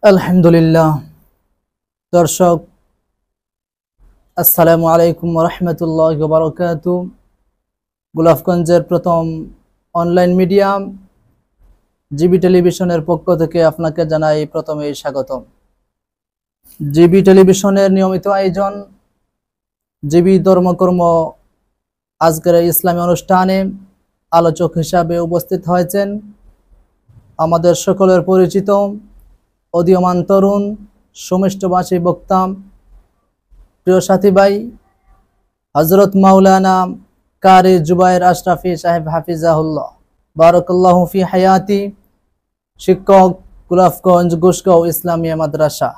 আলহামদুলিল্লাহ। দর্শক, আসসালামু আলাইকুম ওয়া রাহমাতুল্লাহি ওয়া বারাকাতুহু। গোলাপগঞ্জের প্রথম অনলাইন মিডিয়া জিবি টেলিভিশনের পক্ষ থেকে আপনাকে জানাই প্রথমেই স্বাগতম। জিবি টেলিভিশনের নিয়মিত আয়োজন জিবি ধর্মকর্ম আজকের এই ইসলামী অনুষ্ঠানে আলোচক হিসাবে উপস্থিত হয়েছেন আমাদের সকলের পরিচিত উদীয়মান তরুণ সুমিষ্টভাষী বক্তা প্রিয় সাথী ভাই হযরত মাওলানা কারি জুবায়ের আশরাফি সাহেব হাফিজাহুল্লাহ বারাকাল্লাহু ফি হায়াতি, শিক্ষক, গোলাপগঞ্জ গুশগাঁও ইসলামিয়া মাদ্রাসা।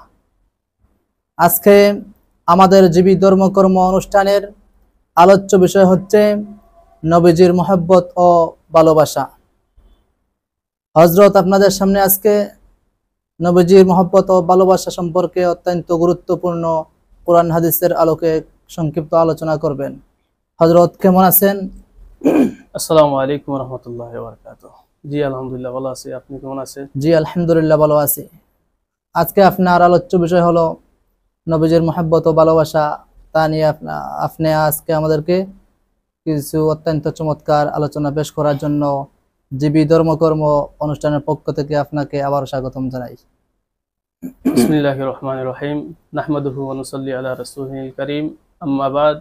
আজকে আমাদের জীবী ধর্মকর্ম অনুষ্ঠানের আলোচ্য বিষয় হচ্ছে নবীজির মহব্বত ও ভালোবাসা। হযরত আপনাদের সামনে আজকে নবীজির মহব্বত ও ভালোবাসা সম্পর্কে অত্যন্ত গুরুত্বপূর্ণ কোরআন হাদিসের আলোকে সংক্ষিপ্ত আলোচনা করবেন। হযরত কেমন আছেন? আসসালামু আলাইকুম ওয়া রাহমাতুল্লাহি ওয়া বারাকাতুহু। জি আলহামদুলিল্লাহ ভালো আছি, আপনি কেমন আছেন? জি আলহামদুলিল্লাহ ভালো আছি। আজকে আপনার আলোচ্য বিষয় হলো নবীজির মহব্বত ও ভালোবাসা। তা নিয়ে আপনি আজকে আমাদেরকে কিছু অত্যন্ত চমৎকার আলোচনা পেশ করার জন্য জিবি ধর্মকর্ম অনুষ্ঠানের পক্ষ থেকে আপনাকে আবার স্বাগতম জানাই। বিসমিল্লাহির রহমানির রহিম। নাহমাদুহু ওয়া নুসাল্লি আলা রাসূলিল কারীম। আম্মা বাদ।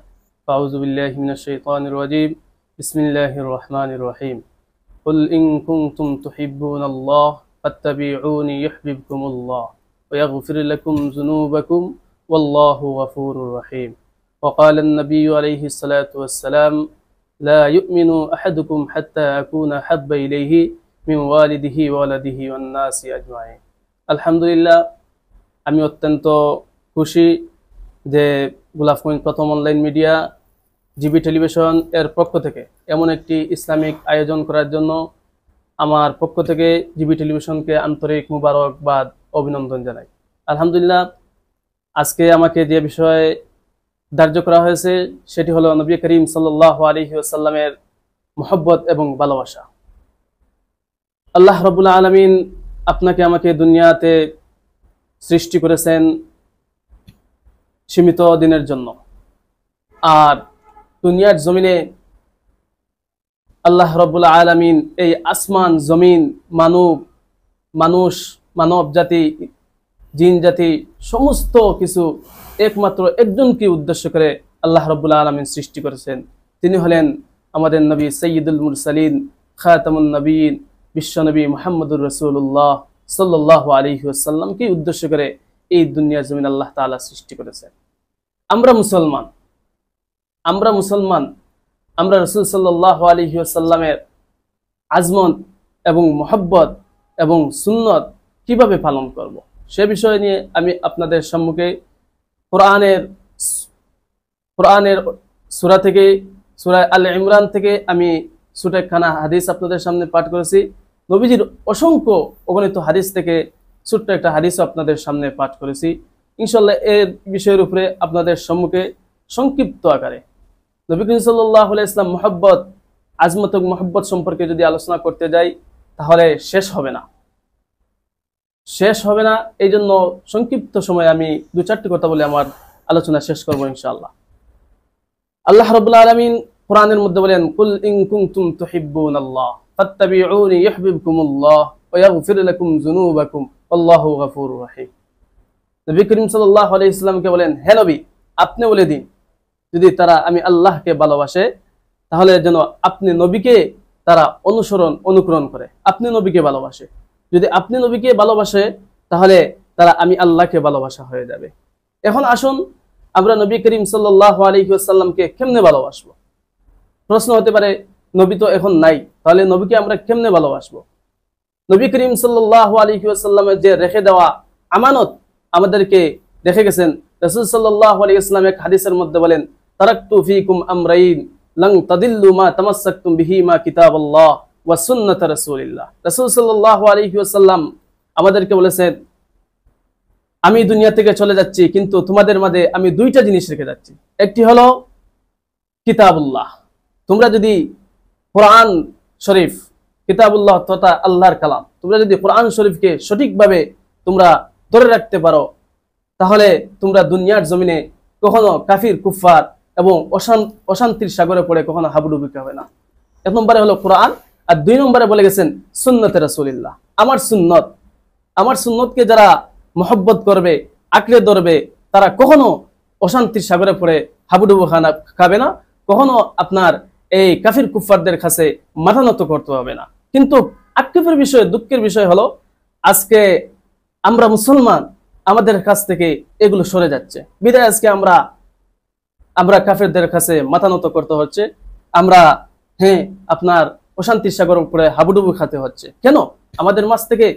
আউযু বিল্লাহি মিনাশ শাইতানির রাজীম। বিসমিল্লাহির রহমানির রহিম। কুল ইন কুনতুম তুহিব্বুনাল্লাহ ফাত্তাবিউনি ইউহিব্বুকুমুল্লাহ ওয়া ইয়াগফির লাকুম যুনুবাকুম ওয়াল্লাহু গফুরুর রহিম। ওয়া ক্বালা আন-নাবিয়্যু আলাইহিস সালাতু ওয়াস সালাম লা ইউমিনু আহাদুকুম হাত্তা আকুনা হাব্বা ইলাইহি মিন ওয়ালিদিহি ওয়া ওয়ালাদিহি ওয়ান নাসি আজমাইন। আলহামদুলিল্লাহ, আমি অত্যন্ত খুশি যে গোলাপগঞ্জ প্রথম অনলাইন মিডিয়া জিবি টেলিভিশন এর পক্ষ থেকে এমন একটি ইসলামিক আয়োজন করার জন্য আমার পক্ষ থেকে জিবি টেলিভিশনকে আন্তরিক মুবারকবাদ, অভিনন্দন জানাই। আলহামদুলিল্লাহ, আজকে আমাকে যে বিষয়ে ধার্য করা হয়েছে সেটি হলো নবী করিম সাল্লাল্লাহু আলাইহি ওয়াসাল্লামের মহব্বত এবং ভালোবাসা। আল্লাহ রাব্বুল আলামিন আপনাকে আমাকে দুনিয়াতে সৃষ্টি করেছেন সীমিত দিনের জন্য, আর দুনিয়ার জমিনে আল্লাহ রাব্বুল আলামিন এই আসমান জমিন মানব জাতি, জিন জাতি সমস্ত কিছু একমাত্র একজনকে উদ্দেশ্য করে আল্লাহ রাব্বুল আলামিন সৃষ্টি করেছেন। তিনি হলেন আমাদের নবী সাইয়্যিদুল মুরসালিন, খাতামুন নবীন, বিশ্বনবী মুহাম্মদুর রাসূলুল্লাহ সাল্লাল্লাহু আলাইহি ওয়াসাল্লামকে উদ্দেশ্য করে এই দুনিয়ার জমিন আল্লাহ তাআলা সৃষ্টি করেছেন। আমরা মুসলমান, আমরা রাসূল সাল্লাল্লাহু আলাইহি ওয়াসাল্লামের আজমত এবং মহব্বত এবং সুন্নত কিভাবে পালন করব, সে বিষয় নিয়ে আমি আপনাদের সম্মুখে কোরআনের সূরা থেকে, সূরা আল ইমরান থেকে আমি ছোটখানা হাদিস আপনাদের সামনে পাঠ করেছি। নবীজির অসংখ্য অগণিত হাদিস থেকে ছোট্ট একটা হাদিসও আপনাদের সামনে পাঠ করেছি। ইনশাআল্লাহ এর বিষয়ের উপরে আপনাদের সম্মুখে সংক্ষিপ্ত আকারে নবী করিম সাল্লাল্লাহু আলাইহি ওয়াসাল্লাম মহব্বত, আজমত এবং মহব্বত সম্পর্কে যদি আলোচনা করতে যাই তাহলে শেষ হবে না। এই জন্য সংক্ষিপ্ত সময় আমি দু চারটি কথা বলে আমার আলোচনা শেষ করবো ইনশাআল্লাহ। আল্লাহ রাব্বুল আলামিন কোরআনের মধ্যে বলেন, কুল ইন কুনতুম তুহিব্বুনাল্লাহ ফাত্তাবিউনি ইউহিব্বুকুমুল্লাহ ওয়া ইয়াগফির লাকুম যুনুবাকুম আল্লাহু গফুরুর রহিম। নবী করিম সাল্লাল্লাহু আলাইহি ওয়াসাল্লামকে বলেন, হে নবী, আপনি বলে দিন যদি তারা আমি আল্লাহকে ভালোবাসে তাহলে যেন আপনি নবীকে তারা অনুকরণ করে, আপনি নবীকে ভালোবাসে। যদি আপনি নবীকে ভালোবাসে তাহলে তারা আমি আল্লাহকে ভালোবাসা হয়ে যাবে। এখন আসুন আমরা নবী করিম সাল্লাল্লাহু আলাইহি ওয়াসাল্লামকে কেমনে ভালোবাসবো? প্রশ্ন হতে পারে, নবী তো এখন নাই, তাহলে নবীকে আমরা কেমনে ভালোবাসবো? নবী করিম সাল্লাল্লাহু আলাইহি ওয়াসাল্লামের যে রেখে দেওয়া আমানত আমাদেরকে রেখে গেছেন, রাসূল সাল্লাল্লাহু আলাইহি ওয়াসাল্লাম এক হাদিসের মধ্যে বলেন, তারাকতু ফীকুম আমরাইন লান তাদিল্লু মা তামাসসাকতুম বিহিমা কিতাবাল্লাহ ওয়া সুন্নাত রাসূলিল্লাহ। রাসূল সাল্লাল্লাহু আলাইহি ওয়াসাল্লাম আমাদেরকে বলেছেন, আমি দুনিয়া থেকে চলে যাচ্ছি কিন্তু তোমাদের মাঝে আমি দুইটা জিনিস রেখে যাচ্ছি। একটি হলো কিতাবুল্লাহ, তোমরা যদি কোরআন শরীফ, কিতাবুল্লাহ তথা আল্লাহর কালাম, তোমরা যদি কোরআন শরীফকে সঠিকভাবে তোমরা ধরে রাখতে পারো, তাহলে তোমরা দুনিয়ার জমিনে কখনো কাফির কুফফার এবং অশান্তির সাগরে পড়ে কখনো হাবুডুবি হবে না। 1 নম্বরে হলো কোরআন, আর 2 নম্বরে বলে গেছেন সুন্নতে রাসূলুল্লাহ, আমার সুন্নত। আমার সুন্নতকে যারা মহব্বত করবে, আঁকড়ে ধরবে, তারা কখনো অশান্তির সাগরে পড়ে হাবুডুবু খাবে না, কখনো আপনার এই কাফির কুফফারদের কাছে মাথা নত করতে হবে না। কিন্তু আক্ষেপের বিষয়, দুঃখের বিষয় হলো আজকে আমরা মুসলমান, আমাদের কাছ থেকে এগুলো সরে যাচ্ছে। বিদায় আজকে আমরা কাফেরদের কাছে মাথা নত করতে হচ্ছে, আমরা আপনার অশান্তির সাগর উপরে হাবুডুবু খেতে হচ্ছে। কেন? আমাদের মাঝ থেকে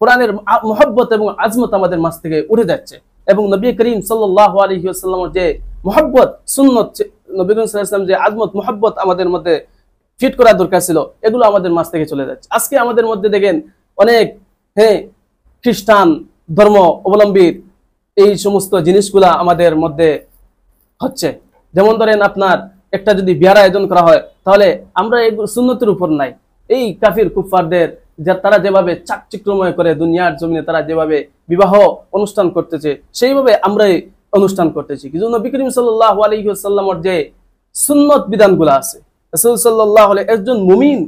কোরআনের মহব্বত এবং আজমত আমাদের মাঝ থেকে উঠে যাচ্ছে, এবং নবী করিম সাল্লাল্লাহু আলাইহি ওয়াসাল্লামের যে মহব্বত সুন্নত, নবী করিম সাল্লাল্লাহু আলাইহি ওয়াসাল্লাম যে আজমত মহব্বত আমাদের মধ্যে ফিট করা দরকার ছিল, এগুলো আমাদের মাঝ থেকে চলে যাচ্ছে। আজকে আমাদের মধ্যে দেখেন অনেক খ্রিস্টান ধর্ম অবলম্বীর এই সমস্ত জিনিসগুলা আমাদের মধ্যে হচ্ছে। যেমন ধরেন আপনার একটা যদি বিয়ার আয়োজন করা হয়, তাহলে আমরা এই সুন্নতের উপর নাই। এই কাফির কুফফারদের তারা যেভাবে চাকচিক্রময় করে দুনিয়ার জমিনে তারা যেভাবে বিবাহ অনুষ্ঠান করতেছে, সেইভাবে আমরা অনুষ্ঠান করতেছি। কিন্তু নবী করিম সাল্লাল্লাহু আলাইহি ওয়াসাল্লামের যে সুন্নত বিধানগুলো আছে, রাসূল সাল্লাল্লাহু আলাইহি, একজন মুমিন,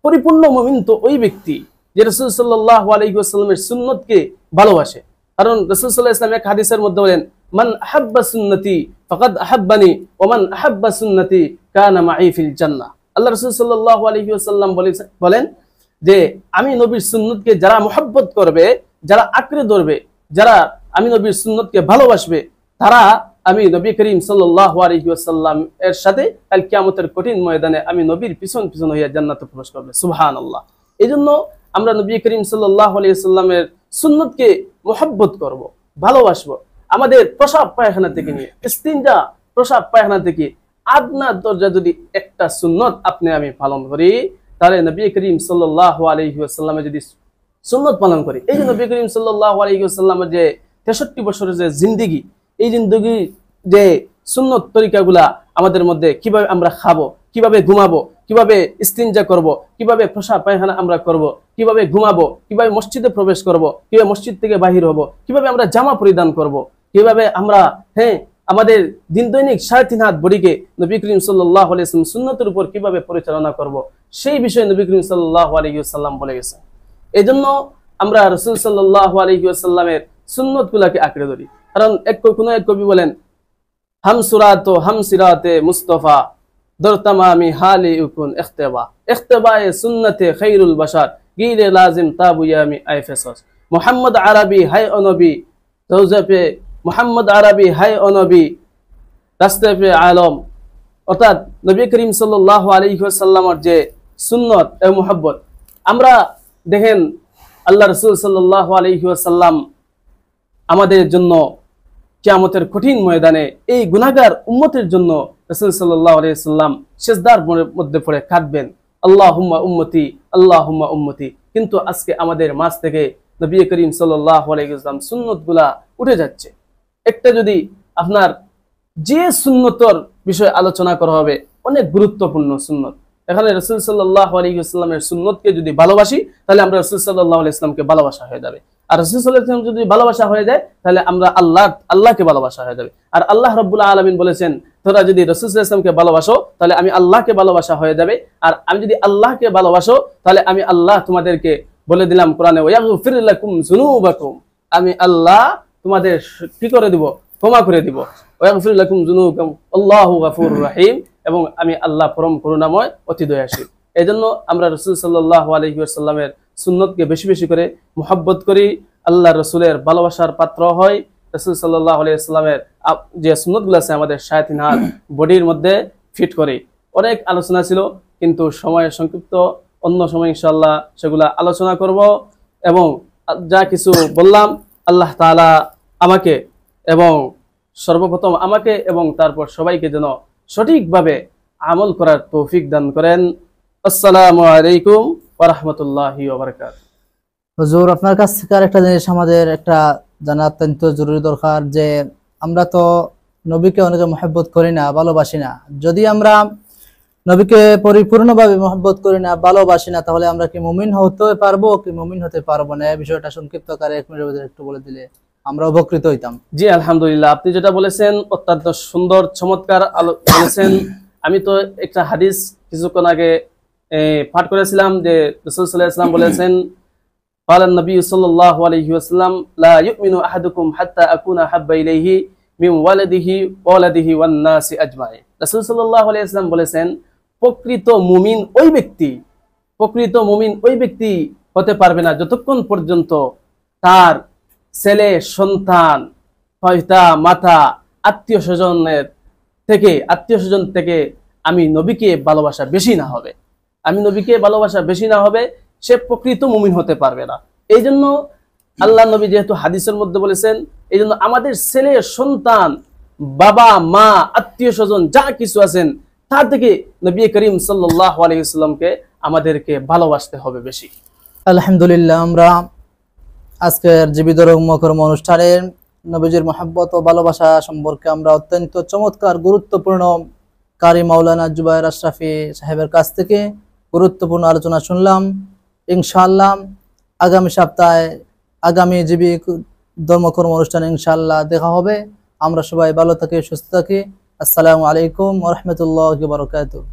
পরিপূর্ণ মুমিন তো ওই ব্যক্তি যে রাসূল সাল্লাল্লাহু আলাইহি ওয়াসাল্লামের সুন্নতকে ভালোবাসে। কারণ রাসূল সাল্লাল্লাহু আলাইহি ওয়াসাল্লাম এক হাদিসের মধ্যে বলেন, মান আহাব্বা সুন্নতি ফাকাদ আহাব্বানি ওয়া মান আহাব্বা সুন্নতি কানা মাই ফিল জান্নাহ। আল্লাহ রাসূল সাল্লাল্লাহু আলাইহি ওয়াসাল্লাম বলেন যে আমি নবীর সুন্নতকে যারা মহব্বত করবে, যারা আঁকড়ে ধরবে, যারা আমি নবীর সুন্নতকে ভালোবাসবে, তারা আমি নবী করিম সাল্লাল্লাহু আলাইহি ওয়াসাল্লাম এর সাথে কাল কিয়ামতের কঠিন ময়দানে আমি নবীর পিছন পিছন হইয়া জান্নাতে প্রবেশ করবে। সুবহানাল্লাহ। এইজন্য আমরা নবী করিম সাল্লাল্লাহু আলাইহি ওয়াসাল্লামের সুন্নতকে মহব্বত করব, ভালোবাসবো। আমাদের প্রসাব পায়খানা থেকে নিয়ে ইস্তিনজা, প্রসাব পায়খানা থেকে আদনা দরজা যদি একটা সুন্নত আপনি আমি পালন করি, তাহলে নবী করিম সাল্লাল্লাহু আলাইহি ওয়াসাল্লামের যদি সুন্নত পালন করি, এই যে নবী করিম সাল্লাল্লাহু আলাইহি ওয়াসাল্লামের যে 63 বছরের যে জিন্দেগি, এই জিন্দেগি যে সুন্নত তরিকাগুলা আমাদের মধ্যে, কিভাবে আমরা খাবো, কিভাবে ঘুমাবো, কিভাবে ইস্তিনজা করব, কিভাবে প্রসাব পায়খানা আমরা করব, কিভাবে ঘুমাবো, কিভাবে মসজিদে প্রবেশ করব, কিভাবে মসজিদ থেকে বাহির হব, কিভাবে আমরা জামা পরিধান করব, কিভাবে আমরা আমাদের দিন দৈনিক 3.5 হাত বডিকে নবী করিম সাল্লাল্লাহু আলাইহি ওয়াসাল্লাম সুন্নতের উপর কিভাবে পরিচালনা করব, সেই বিষয়ে নবী করিম সাল্লাল্লাহু আলাইহি ওয়াসাল্লাম বলে গেছেন। এজন্য আমরা রাসূল সাল্লাল্লাহু আলাইহি ওয়াসাল্লামের সুন্নতগুলোকে আঁকড়ে ধরি। কারণ কোন এক কবি বলেন, হাম সুরাতো হাম সিরাতে মুস্তাফা দর তামামি হালি উকুন ইখতিবা, ইখতিবায়ে সুন্নতে খায়রুল বাশার গিরে লাজিম তাবু ইয়ামি আইফেসস। মুহাম্মদ আরবি হায় ও নবী, তৌজেফে মুহাম্মদ আরবি হায় ও নবী, রাস্তাফে আলম। অর্থাৎ নবী করিম সাল্লাল্লাহু আলাইহি ওয়াসাল্লামের যে সুন্নত এবং মুহাব্বত, আমরা দেখেন আল্লাহ রাসূল সাল্লাল্লাহু আলাইহি ওয়াসাল্লাম আমাদের জন্য কিয়ামতের কঠিন ময়দানে এই গুনাহগার উম্মতের জন্য রাসূল সাল্লাল্লাহু আলাইহি ওয়াসাল্লাম সিজদার মধ্যে পড়ে কাঁদবেন, আল্লাহুম্মা উম্মতি আল্লাহুম্মা উম্মতি। কিন্তু আজকে আমাদের মাঝ থেকে নবী করিম সাল্লাল্লাহু আলাইহি ওয়াসাল্লাম সুন্নতগুলা উঠে যাচ্ছে। একটা যদি আপনার যে সুন্নতর বিষয়ে আলোচনা করা হবে, অনেক গুরুত্বপূর্ণ সুন্নত, এখানে রাসূল সাল্লাল্লাহু আলাইহি ওয়াসাল্লামের সুন্নতকে যদি ভালোবাসি, তাহলে আমরা রাসূল সাল্লাল্লাহু আলাইহি ওয়াসাল্লামকে ভালোবাসা হয়ে যাবে। আর রাসূল সাল্লাল্লাহু আলাইহি ওয়াসাল্লাম যদি ভালোবাসা হয়ে যায়, তাহলে আমরা আল্লাহকে ভালোবাসা হয়ে যাবে। আর আল্লাহ রাব্বুল আলামিন বলেছেন, তোরা যদি রাসূল সাল্লাল্লাহু আলাইহি ওয়াসাল্লামকে ভালোবাসো, তাহলে আমি আল্লাহকে ভালোবাসা হয়ে যাবে। আর আমি যদি আল্লাহকে ভালোবাসো, তাহলে আমি আল্লাহ তোমাদেরকে বলে দিলাম কোরআনে, ওয়াগফির লাকুম যুনুবাকুম, আমি আল্লাহ তোমাদের কি করে দিব, ক্ষমা করে দিব। ওয়াগফির লাকুম যুনুবাকুম আল্লাহু গফুরুর রহিম, এবং আমি আল্লাহ পরম করুণাময়, অতি দয়াশীল। এজন্য আমরা রাসূল সাল্লাল্লাহু আলাইহি ওয়াসাল্লামের সুন্নতকে বেশি বেশি করে মুহাব্বত করি, আল্লাহ রাসূলের ভালোবাসার পাত্র হয়। রাসূল সাল্লাল্লাহু আলাইহি ওয়াসাল্লামের যে সুন্নতগুলো আছে আমাদের 3.5 হাত বডির মধ্যে ফিট করে। অনেক আলোচনা ছিল, কিন্তু সময় সংক্ষিপ্ত, অন্য সময় ইনশাআল্লাহ সেগুলা আলোচনা করব। এবং যা কিছু বললাম, আল্লাহ তাআলা আমাকে এবং সর্বপ্রথম আমাকে এবং তারপর সবাইকে যেন সঠিকভাবে আমল করার তৌফিক দান করেন। আসসালামু আলাইকুম ওয়া রাহমাতুল্লাহি ওয়া বারাকাতুহু। হুজুর, আপনার কাছ থেকে একটা জিনিস আমাদের একটা জানা অত্যন্ত জরুরি দরকার, যে আমরা তো নবীকে অনেকে মহব্বত করি না, ভালোবাসি না। যদি আমরা নবীকে পরিপূর্ণভাবে মহব্বত করি না, ভালোবাসি না, তাহলে আমরা কি মুমিন হতে পারবো কি মুমিন হতে পারবো না? এই বিষয়টা সংক্ষিপ্ত আকারে 1 মিনিটের ভিতরে একটু বলে দিলে আমরা উপকৃত হইতাম। জি আলহামদুলিল্লাহ, আপনি যেটা বলেছেন অত্যন্ত সুন্দর চমৎকার বলেছেন। আমি তো একটা হাদিস কিছুক্ষণ আগে পাঠ করেছিলাম যে রাসূল সাল্লাল্লাহু আলাইহি ওয়াসাল্লাম বলেছেন, قال النبي صلى الله عليه وسلم لا يؤمن احدكم حتى اكون احب اليه من ولده وولده والناس اجمعين। রাসূল সাল্লাল্লাহু আলাইহি ওয়াসাল্লাম বলেছেন, প্রকৃত মুমিন ওই ব্যক্তি হতে পারবে না যতক্ষণ পর্যন্ত তার ছেলে সন্তান, পিতা মাতা, আত্মীয় স্বজন থেকে আমি নবীকে ভালোবাসা বেশি না হবে, সে প্রকৃত মুমিন হতে পারবে না। এই জন্য আল্লাহ নবী যেহেতু হাদিসের মধ্যে বলেছেন, এই জন্য আমাদের ছেলে সন্তান, বাবা মা, আত্মীয় স্বজন যা কিছু আছেন তার থেকে নবী করিম সাল্লাল্লাহু আলাইহি ওয়াসাল্লামকে আমাদেরকে ভালোবাসতে হবে বেশি। আলহামদুলিল্লাহ, আমরা আজকের জীবিত মকরম অনুষ্ঠানে নবীজির মহব্বত ও ভালোবাসা সম্পর্কে আমরা অত্যন্ত চমৎকার গুরুত্বপূর্ণ কারি মাওলানা জুবায়ের আশরাফি সাহেবের কাছ থেকে গুরুত্বপূর্ণ আলোচনা শুনলাম। ইনশাআল্লাহ আগামী সপ্তাহে আগামী জীবিত ধর্মকর্ম অনুষ্ঠানে ইনশাআল্লাহ দেখা হবে। আমরা সবাই ভালো থাকি, সুস্থ থাকি। আসসালামু আলাইকুম ওয়া রাহমাতুল্লাহি ওয়া বারাকাতুহু।